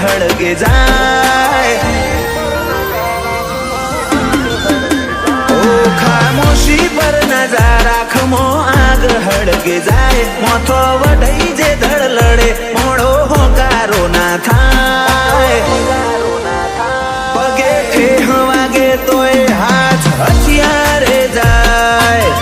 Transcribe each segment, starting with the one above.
હળગે જાય ઓ ખામોશી પર નજારા ખમો આગ હળગે જાય મોથો વઢઈ જે ધડ લડે મોડો હોકારો ના થાય પગે ઠેહ વાગે તોય હાથ હથિયારે જાય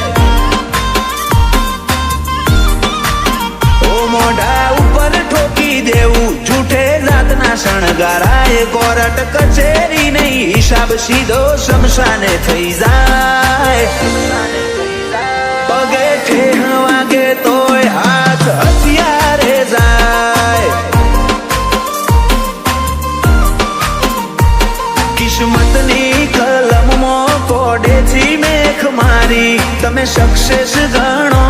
ઓ મોઢા ઉપર ઠોકી દેવું જૂઠે જાતના શણગારાય કોર્ટ કચેરી નહીં હિસાબ સીધો શમશાને થઈ જાય પગે ઠેહ વાગે તોય હાથ હથિયારે જાય કિસ્મતની કલમમાં કોડેથી મેખ મારી તમે સક્સેસ ગણો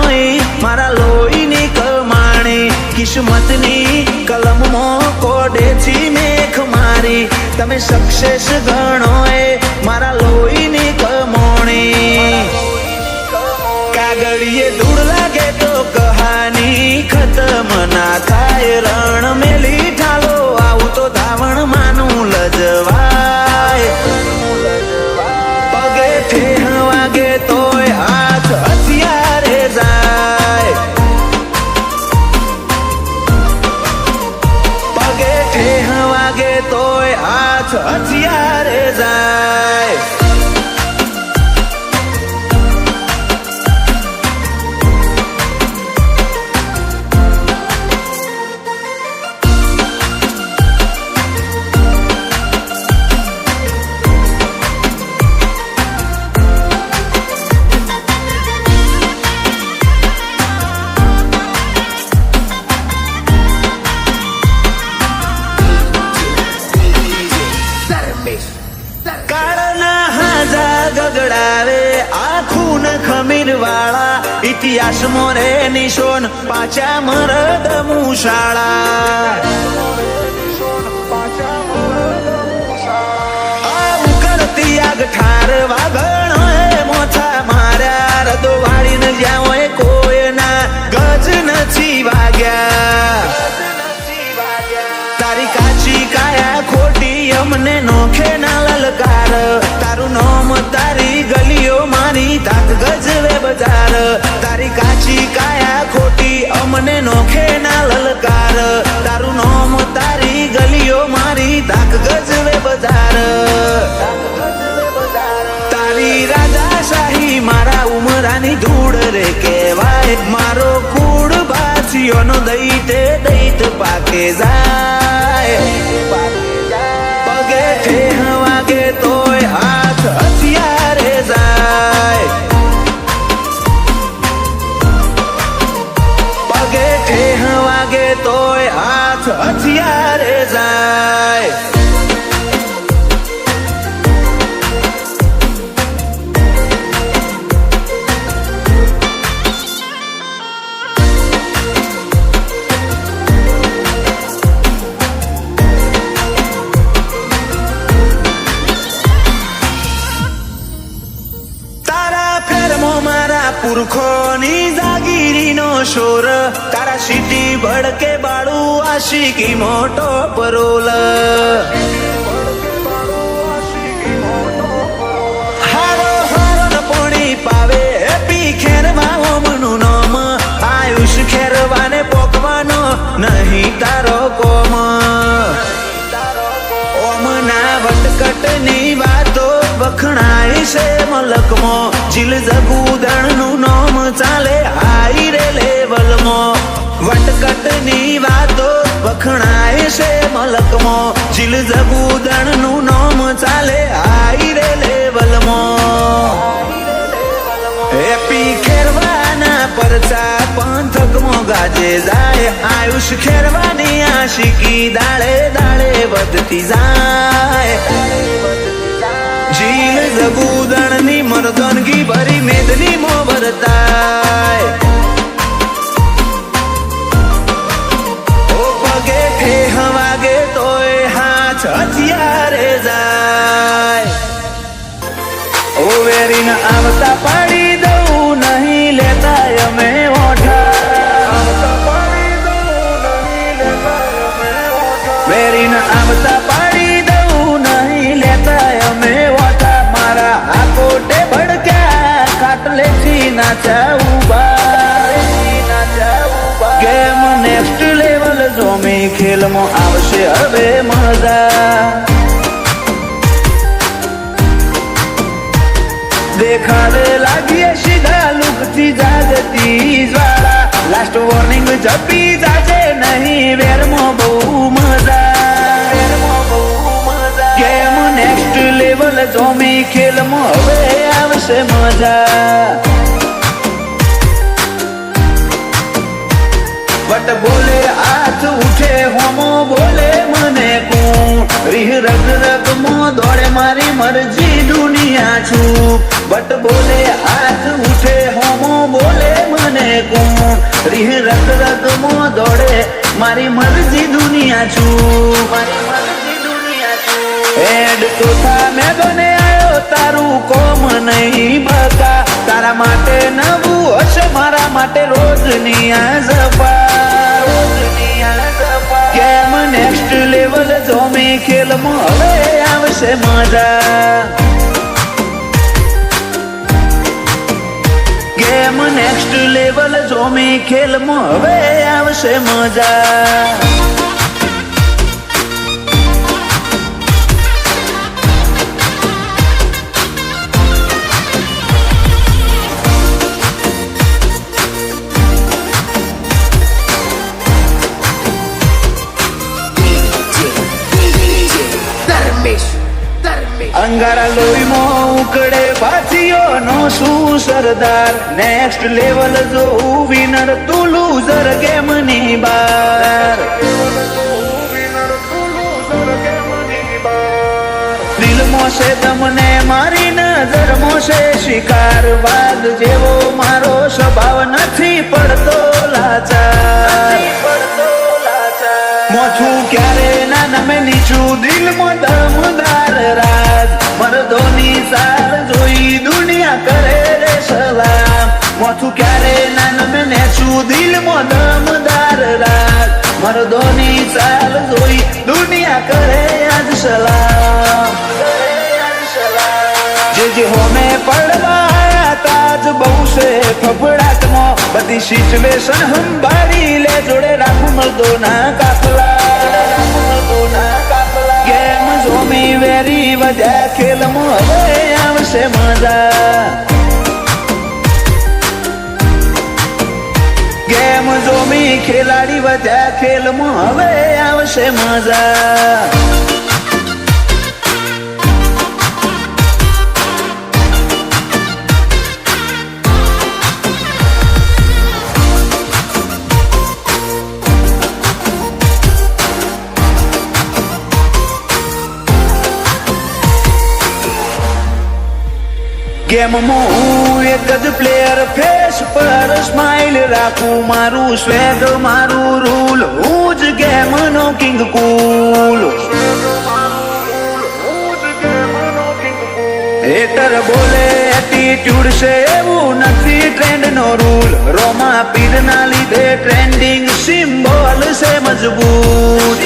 મારા લોહીની કમાણી કિસ્મતની કલમમાં કોડેથી મેખ મારી તમે સક્સેસ ગણો મારા લોહીની કમાણી કાગળિયે ધૂળ લાગે તો કહાની ખતમ ના થાય રણ મેલી ઠાલો આવું તો ધાવણ માનું લજવાય પગે ઠેહ વાગે તોય હાથ હથિયારે જાય પગે ઠેહ વાગે તોય હાથ હથિયારે જાય ગગડાવે આખું ખમીર વાળા ઇતિહાસ મોરે નિશોન પાછા મરદ મુશાળા આવું કરતી આગ ઠાર વાગણ મોથા માર્યા રદો વાળીને જ્યાં હોય કોઈના ગજ નથી વાગ્યા તારી કાચી કાયા ખોટી અમને નોખે ના લલકાર તારું નામ તારી ગલીઓ મારી તાક ગજવે બજાર તારી કાચી કાયા ખોટી અમને નોખે ના લલકાર તારું નામ તારી ગલીઓ મારી તાક ગજવે બજાર તારી રાજાશાહી મારા ઉમરાની ધૂળ રે કહેવાય મારો કુળ બાછીઓનો દૈતે દૈત પાકે જાય પગે ઠેહ વાગે તોય હાથ હથિયારે જાય પગે ઠેહ વાગે તોય હાથ હથિયારે જાય પુરખોની જાગીરીનો શોર તારા સીટી ભડકે બાળું આશિકી મોટો પરોલ હારો હારો પોણી પાવે હેપી ખેરવા ઓમનું નામ આયુષ ખેરવાને પોકવાનો નહીં તારો કોમ ઓમના વટકટની વાતો વખણાય છે મલકમાં જીલ જગુદણનું નામ ચાલે હાઈ રે લેવલમાં વટકટની વાતો વખણાય છે મલકમાં જીલ જગુદણનું નામ ચાલે હાઈ રે લેવલમાં હેપી ખેરવાના પરચા પંથકમાં ગાજે જાય આયુષ ખેરવાની આશિકી દાળે દાળે વધતી જાય જીલ જગુદણની મરદનગી ભરી મેદની મો ભરતાય ઓ પગે ઠેહ વાગે તોય હાથ હથિયારે જાય ઓ વેરીને આવતા પાડી દઉં નહીં લેતા અમે ઓઠા આવતા પાડી દઉં નહીં લેતા અમે ઓઠા વેરીને આવતા પાડી દઉં નહીં લેતા અમે વાટા મારા આ કોટે ભડક્યા ખાટલેથી નાચા ઉભા ગેમ નેક્સ્ટ લેવલ જોમી ખેલમાં આવશે હવે મજા દેખાડે લાગીએ સીધા લુકથી જાગતી જ્વાળા લાસ્ટ વોર્નિંગ જપી જાજે નહીં વેરમાં બહુ મજા ગેમ નેક્સ્ટ લેવલ જોમી ખેલમાં હવે આવશે મજા બટ બોલે હાથ ઉઠે હોમો બોલે મને કોણ રીહ રગ રગમાં દોડે મારી મરજી દુનિયા છું બટ બોલે હાથ ઉઠે હોમો બોલે મને કોણ રીહ રગ રગમાં દોડે મારી મરજી દુનિયા છું મારી મરજી દુનિયા છું એડ તો થા મેં બને આવ્યો તારું કોમ નહીં બકા તારા માટે નવું હશે મારા માટે રોજની આ ઝપા કેમ નેક્સ્ટ લેવલ જોમી ખેલમાં હવે આવશે મજા ગેમ નેક્સ્ટ લેવલ જોમી ખેલમાં હવે આવશે મજા અંગારા લોહીમાં ઉકળે પાછીઓનો શું સરદાર નેક્સ્ટ લેવલ જોઉં વિનર તું લૂઝર ગેમની બાર દિલમાં છે તમને મારી નજરમાં છે શિકાર વાઘ જેવો મારો સ્વભાવ નથી પડતો લાચાર મોછું ક્યારે ના નમે નીચું દિલમાં દમદાર રાજ મરદોની સાર જોઈ દુનિયા કરે રે સલામ મોછું ક્યારે ના નમે નેચું દિલમાં દમદાર રાજ મરદોની સાર જોઈ દુનિયા કરે આજ સલામ જે હોમે પડવા આયા તાજ બહુ છે ફફડાટમાં બધી સિચ્યુએશન સંભાળી લે જોડે રાખું મર્દોના કાફલા ગેમ જોમી વેરી વધ્યા ખેલમાં હવે આવશે મજા ગેમ જોમી ખેલાડી વધ્યા ખેલમાં હવે આવશે મજા ગેમમાં હું એક જ પ્લેયર ફેસ પર સ્માઇલ રાખું મારું સ્વેગ મારું રૂલ હું જ ગેમનો કિંગ કુલ હેટર બોલે એટીટ્યુડ છે એવું નથી ટ્રેન્ડ નો રૂલ રોમા પીર ના લીધે ટ્રેન્ડિંગ સિમ્બોલ છે મજબૂત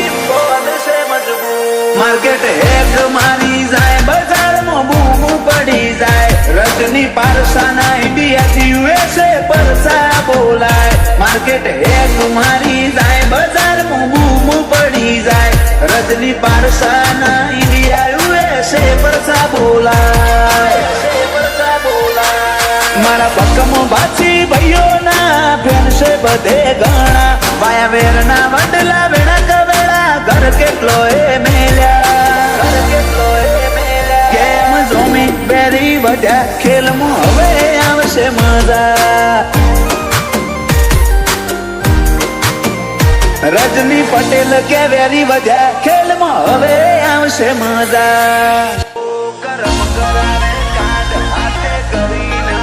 માર્કેટ હેક મારી જાય બજારમાં બૂમ પડી જાય રજની પારસાના ઇન્ડિયાથી યુએસએ પરસા બોલાય માર્કેટ હેક મારી જાય બજારમાં બૂમ પડી જાય રજની પારસાના ઇન્ડિયા યુએસએ પરસા બોલાય મારા પક્કમાં બાછી ભાઈઓના ફેન છે બધે ઘણા વાયા વેરના વડલા વેણા કવેળા ઘર કેટલો એ મેલ્યા ગેમ જોમી બેરી વધ્યા ખેલમાં હવે આવશે મજા રજની પટેલ કે વેરી વધ્યા ખેલમાં હવે આવશે મજા કરમ કરાવે કાંડ હાથે કરીને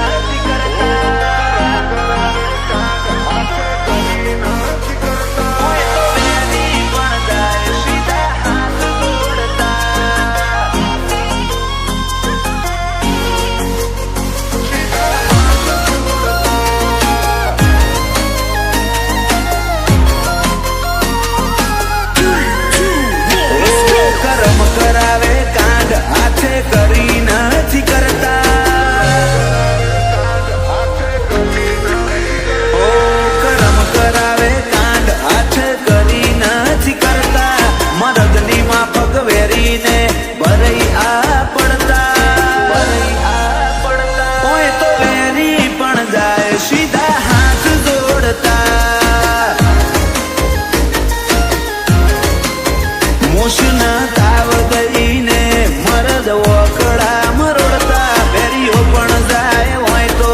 હોશના તાવ ગઈને મરદ વખડા મરોડતા વેરીઓ પણ જાય હોય તો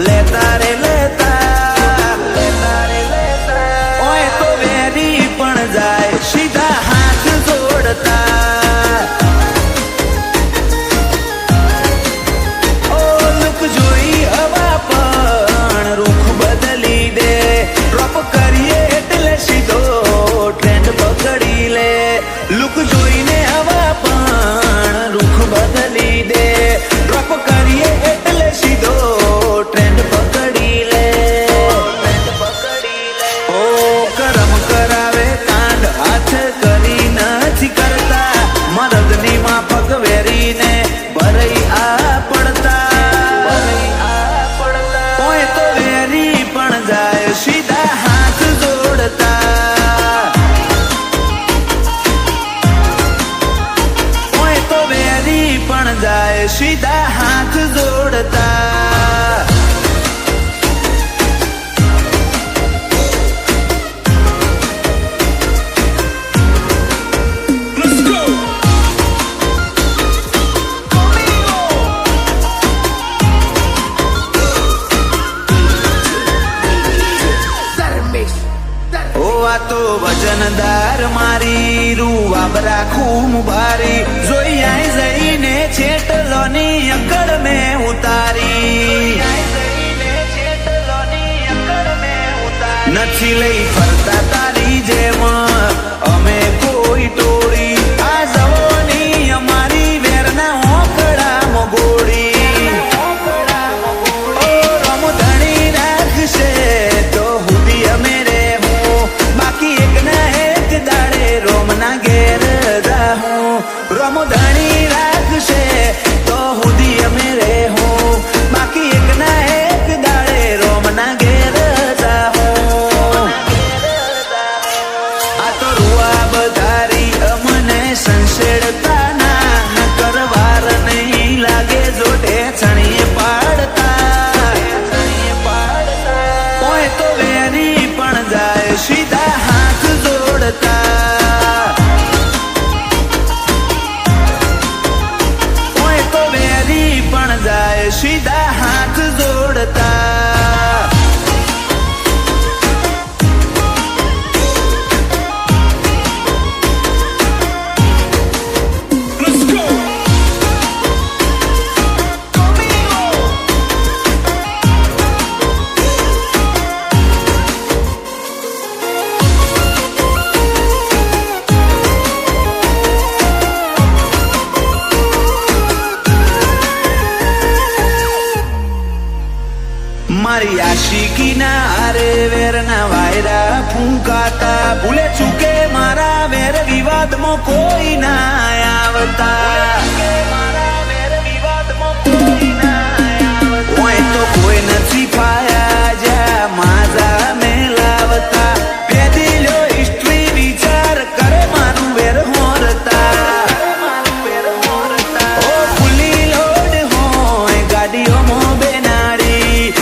લેતા રે લેતા હોય તો વેરી પણ જાય સીધા હાથ જોડતા ઓ લુક જોઈ હવા પણ રૂખ બદલી દે ડ્રોપ કરીએ એટલે સીધો ટ્રેન્ડ પકડી લે લુક જોઈને હવા પણ રૂખ બદલી દે ડ્રોપ કરીએ એટલે સીધો ટ્રેન્ડ પકડી લે ઓ કરમ કરાવે કાંડ હાથ કરી નથી કરતા મરદની માફક વેરીને ભરઈ આ પડતા હોય તો વેરી પણ જાય સીધા હાથ જોડતા હોય તો વેરી પણ જાય સીધા હાથ જોડતા ઓ આ તો વજનદાર મારી રૂવાબરા ખૂમ ભારી જોઈ આઈ જઈને છેટલોની અકડ મેં ઉતારી નથી લઈ ફરતા તારી જેમ અમે કોઈ ટોળી આ જવાની અમારી વેરના ઓકડા મગોડી ઓ રમધણી રાખશે તો હુદી અમે બાકી એક ના એક દાડે રોમના ઘેર જાહું રમધણી રાખશે તો હુદી અમે રહેવું બાકી એક ના એક દાડે રોમના ઘેર જાહું આ તો રૂઆ બધારી અમને સંસેડતા ના કરવાર નહીં લાગે જોડે છણીએ પાડતા હોય તો વેરી પણ જાય સીધા હાથ જોડતા હોય તો વેરી પણ જાય સીધા હાથ જોડતા મારી આશિકી ના આરે વેરના વાયરા ફૂંકાતા ભૂલે ચૂકે મારા વેર વિવાદમાં કોઈ ના આવતા હોય તો કોઈ નથી ફાયા જા માજા મેલાવતા પેદીલો હિસ્ટ્રી વિચાર કરે મારું વેર હોરતા ઓ ફૂલી લોડ હોય ગાડીઓમાં બેનાડી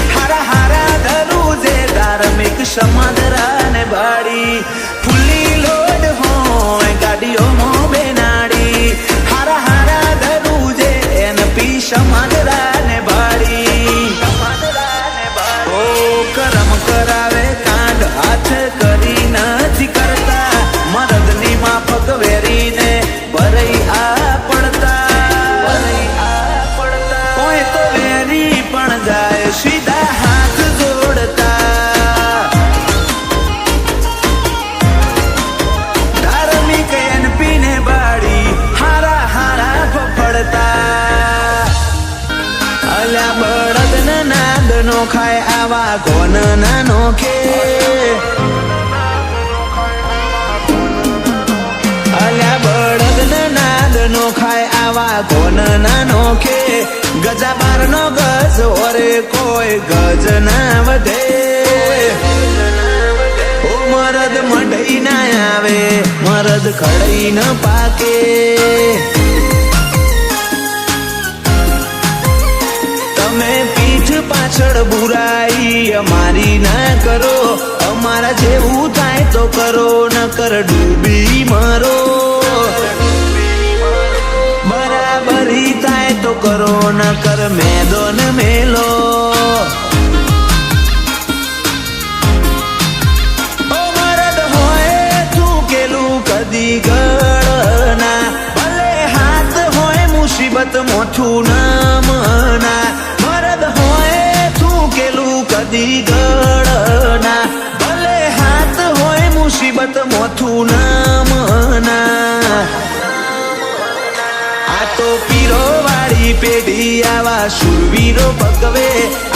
સમાદરાને બાડી ફૂલી લોડ હોય ગાડીઓમાં બેનાડી હારા હારા દરુજે એન પી સમાદરાને બાડી ઓ કરમ કરાવે કાંડ હાથ કરી નથી કરતા મરદની માફક વેરીને ભરઈ આ પડતા હોય તો વેરી પણ જાય સીધા હાથ જોડતા અલ્યા બળદ ના નાદ નો ખાય આવા કોન ના નોખે અલ્યા બળદ ના નાદ નો ખાય આવા કોન ના નોખે ગજા બાર નો ગજ ઓરે કોઈ ગજ ના વધે ઓ મરદ મઢઈ ના આવે મરદ ખડઈ ન પાકે તમે પીઠ પાછળ બુરાઈ અમારી ના કરો અમારા જેવું થાય તો કરો ન કર ડૂબી મરો કદી ગળના ભલે હાથ હોય મુસીબત મોથું નમના મરદ હોય થૂકેલું કદી ગળના ભલે હાથ હોય મુસીબત મોથું નમના આ તો પીરો વાળી પેઢી આવા શુરવીરો ભગવે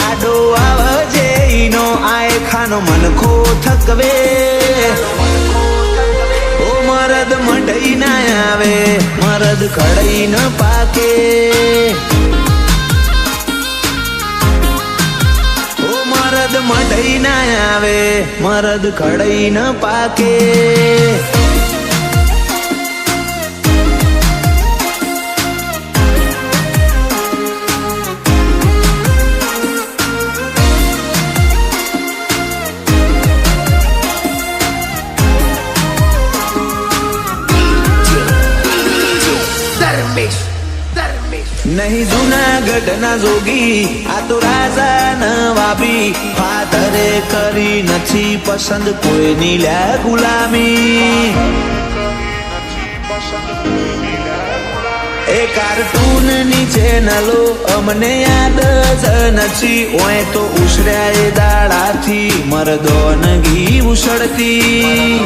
આડો આવજે ઈનો આય ખાનો મનખો થકવે ઓ મરદ મઢઈ ના આવે મરદ ખડઈ ન પાકે ઓ મરદ મઢઈ ના આવે મરદ ખડઈ ન પાકે નહીં જુનાગઢ ના જોગી આ તો રાજા નવાબી ફાધરે કરી નથી પસંદ કોઈની લ્યા ગુલામી એ કાર્ટૂન ની ચેનલો અમને યાદ જ નથી ઓય તો ઉછર્યા એ દાડાથી મરદોનગી ઉછળતી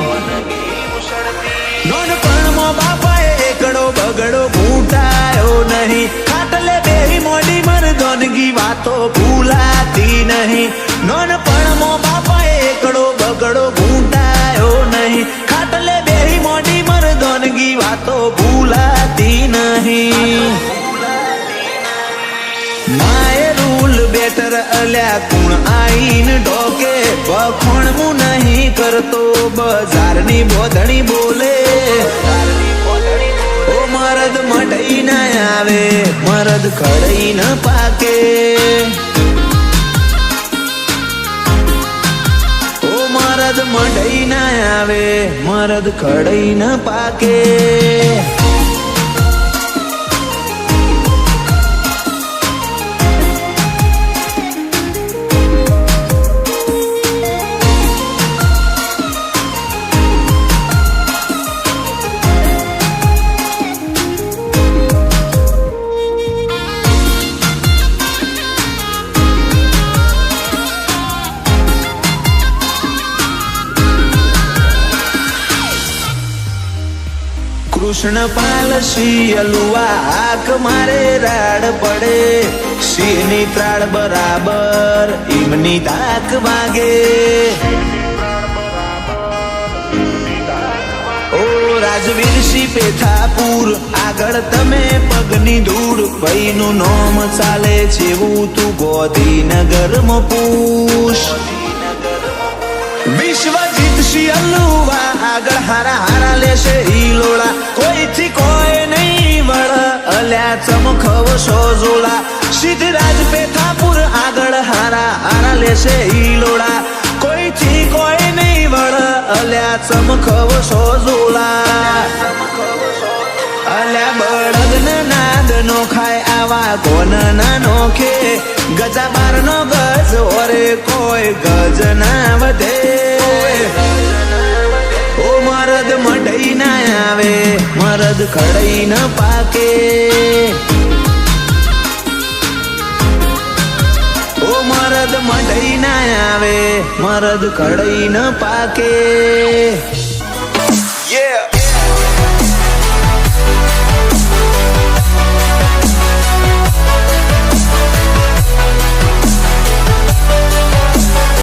નોનપણમાં બાપાએ એકડો બગડો ઘૂંટાયો નહીં ખાટલે બેહી મોડી મરદોનગી વાતો ભૂલાતી નહીં નોનપણમાં બાપાએ એકડો બગડો ઘૂંટાયો નહીં ખાટલે બેહી મોડી મરદોનગી વાતો ભૂલાતી નહીં માએ રૂલ બેટર અલ્યા કુણ આઈન ઢોકે વખોણ હું નહીં કરતો બજારની બોધણી બોલે ઓ મરદ મઢઈ ના આવે મરદ ખડઈ ન પાકે ઓ મરદ મઢઈ ના આવે મરદ ખડઈ ન પાકે કૃષ્ણ પાલ શિયલુઆ આંખ મારે રાડ પડે સિંહની ત્રાડ બરાબર ઈમની તાક વાગે ઓ રાજવીર સિંહ પેથાપુર આગળ તમે પગની ધૂળ ભાઈનું નોમ ચાલે છે એવું તું ગોધીનગરમાં પૂછ વિશ્વજીત શિયલુઆ આગળ હારા હારા લેશે હિલોળા કોઈથી કોઈ નહીં વળ અલ્યા ચમખવ સોજોળા સિદ્ધરાજ પેથાપુર આગળ હારા હારા લેશે હિલોળા કોઈથી કોઈ નહીં વળ અલ્યા ચમખવ સોજોળા અલ્યા બળદ નાદ નો ખાય આવા કોન ના નોખે ગજા બાર નો ગજ ઓરે કોઈ ગજ ના વધે ઓ મરદ મઢઈ ના આવે મરદ ખડઈ ન પાકે ઓ મરદ મઢઈ ના આવે મરદ ખડઈ ન પાકે